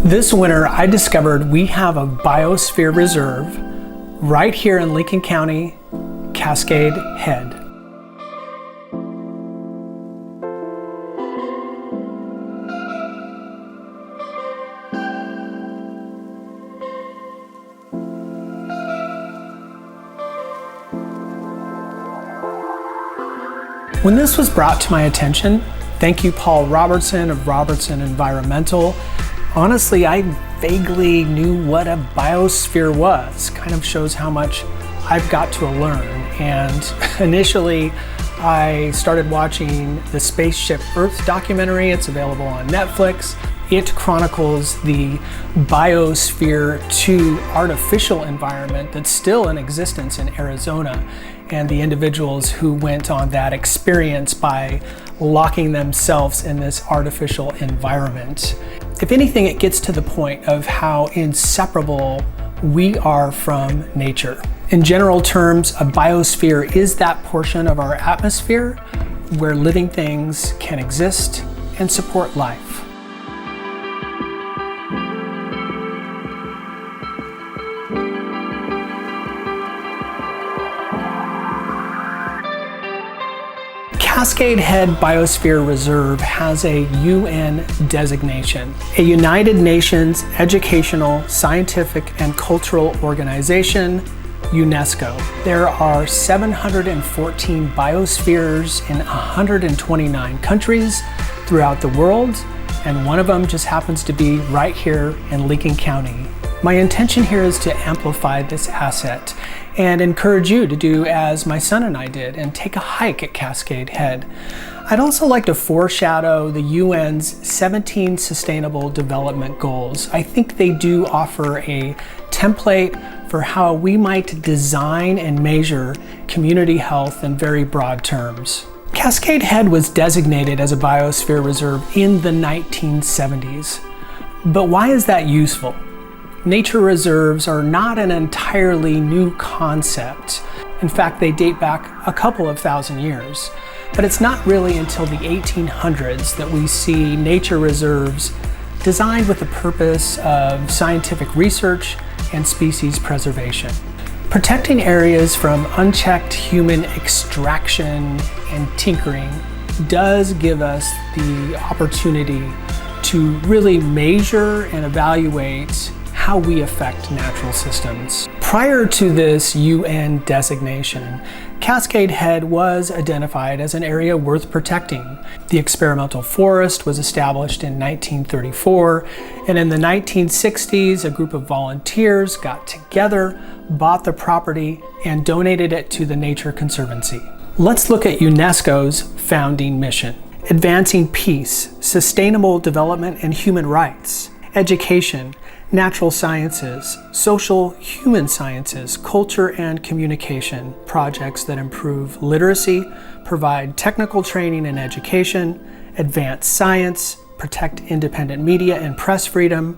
This winter, I discovered we have a biosphere reserve right here in Lincoln County, Cascade Head. When this was brought to my attention, thank you Paul Robertson of Robertson Environmental. Honestly, I vaguely knew what a biosphere was. Kind of shows how much I've got to learn. And initially, I started watching the Spaceship Earth documentary. It's available on Netflix. It chronicles the Biosphere 2 artificial environment that's still in existence in Arizona, and the individuals who went on that experience by locking themselves in this artificial environment. If anything, it gets to the point of how inseparable we are from nature. In general terms, a biosphere is that portion of our atmosphere where living things can exist and support life. Cascade Head Biosphere Reserve has a UN designation, a United Nations Educational, Scientific, and Cultural Organization, UNESCO. There are 714 biospheres in 129 countries throughout the world, and one of them just happens to be right here in Lincoln County. My intention here is to amplify this asset and encourage you to do as my son and I did and take a hike at Cascade Head. I'd also like to foreshadow the UN's 17 Sustainable Development Goals. I think they do offer a template for how we might design and measure community health in very broad terms. Cascade Head was designated as a biosphere reserve in the 1970s. But why is that useful? Nature reserves are not an entirely new concept. In fact, they date back a couple of thousand years. But it's not really until the 1800s that we see nature reserves designed with the purpose of scientific research and species preservation. Protecting areas from unchecked human extraction and tinkering does give us the opportunity to really measure and evaluate how we affect natural systems. Prior to this UN designation, Cascade Head was identified as an area worth protecting. The experimental forest was established in 1934, and in the 1960s, a group of volunteers got together, bought the property, and donated it to the Nature Conservancy. Let's look at UNESCO's founding mission: advancing peace, sustainable development, and human rights, education, natural sciences, social human sciences, culture and communication, projects that improve literacy, provide technical training and education, advance science, protect independent media and press freedom,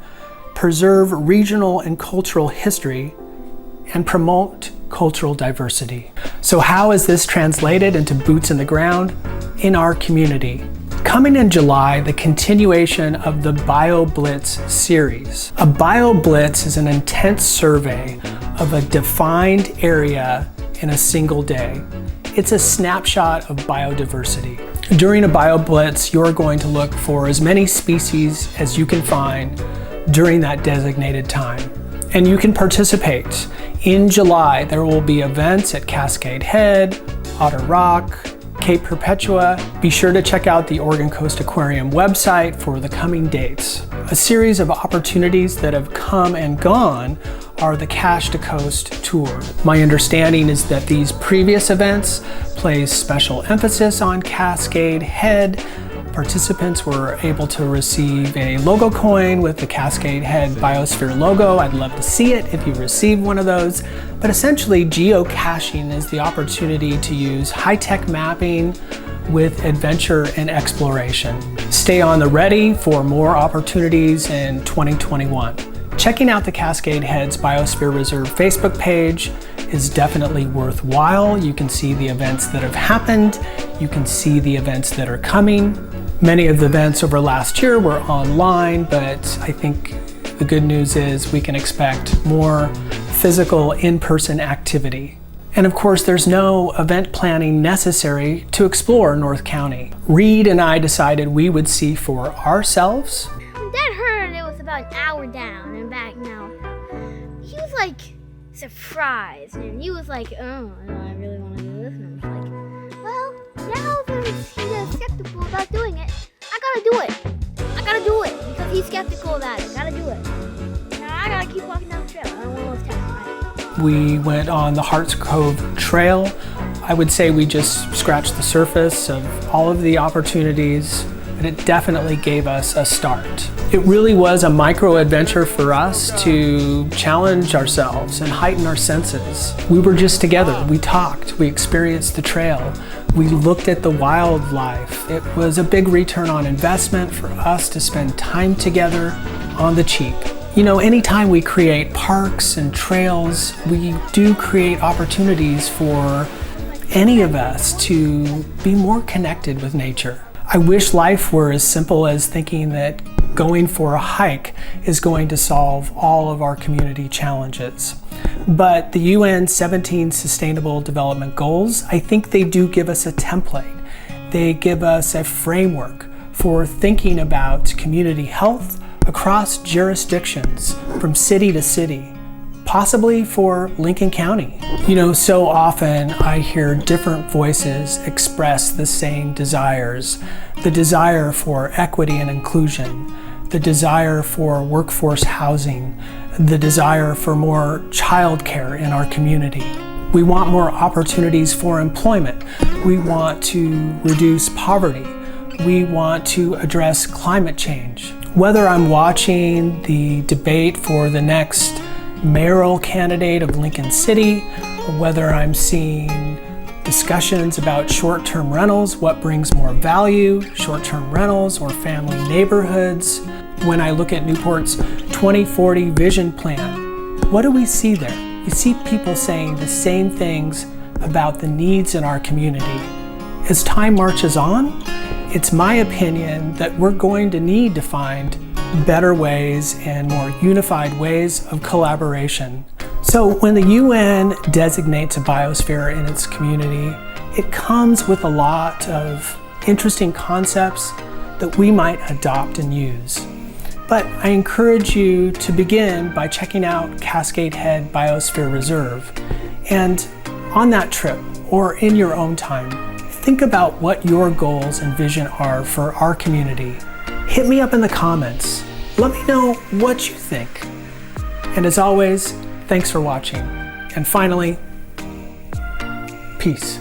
preserve regional and cultural history, and promote cultural diversity. So how is this translated into boots in the ground in our community? Coming in July, the continuation of the BioBlitz series. A BioBlitz is an intense survey of a defined area in a single day. It's a snapshot of biodiversity. During a BioBlitz, you're going to look for as many species as you can find during that designated time. And you can participate. In July, there will be events at Cascade Head, Otter Rock, Cape Perpetua. Be sure to check out the Oregon Coast Aquarium website for the coming dates. A series of opportunities that have come and gone are the Cache to Coast tour. My understanding is that these previous events place special emphasis on Cascade Head. Participants were able to receive a logo coin with the Cascade Head Biosphere logo. I'd love to see it if you received one of those. But essentially, geocaching is the opportunity to use high-tech mapping with adventure and exploration. Stay on the ready for more opportunities in 2021. Checking out the Cascade Head's Biosphere Reserve Facebook page is definitely worthwhile. You can see the events that have happened. You can see the events that are coming. Many of the events over last year were online, but I think the good news is we can expect more physical in-person activity. And of course, there's no event planning necessary to explore North County. Reed and I decided we would see for ourselves. When Dad heard it was about an hour down and back now, he was like surprised, and he was like, oh, do I really want to do this? And I was like, well, now that he's skeptical about doing it, I gotta do it. I gotta do it because he's skeptical about it. I gotta do it. Now I gotta keep walking down the trail. I don't want to lose time. We went on the Hearts Cove Trail. I would say we just scratched the surface of all of the opportunities, but it definitely gave us a start. It really was a micro adventure for us to challenge ourselves and heighten our senses. We were just together, we talked, we experienced the trail, we looked at the wildlife. It was a big return on investment for us to spend time together on the cheap. You know, anytime we create parks and trails, we do create opportunities for any of us to be more connected with nature. I wish life were as simple as thinking that going for a hike is going to solve all of our community challenges. But the UN 17 Sustainable Development Goals, I think they do give us a template. They give us a framework for thinking about community health across jurisdictions, from city to city, possibly for Lincoln County. You know, so often I hear different voices express the same desires. The desire for equity and inclusion, the desire for workforce housing, the desire for more childcare in our community. We want more opportunities for employment. We want to reduce poverty. We want to address climate change. Whether I'm watching the debate for the next mayoral candidate of Lincoln City, or whether I'm seeing discussions about short-term rentals, what brings more value, short-term rentals or family neighborhoods. When I look at Newport's 2040 vision plan, what do we see there? We see people saying the same things about the needs in our community. As time marches on, it's my opinion that we're going to need to find better ways and more unified ways of collaboration. So when the UN designates a biosphere in its community, it comes with a lot of interesting concepts that we might adopt and use. But I encourage you to begin by checking out Cascade Head Biosphere Reserve. And on that trip, or in your own time, think about what your goals and vision are for our community. Hit me up in the comments. Let me know what you think. And as always, thanks for watching. And finally, peace.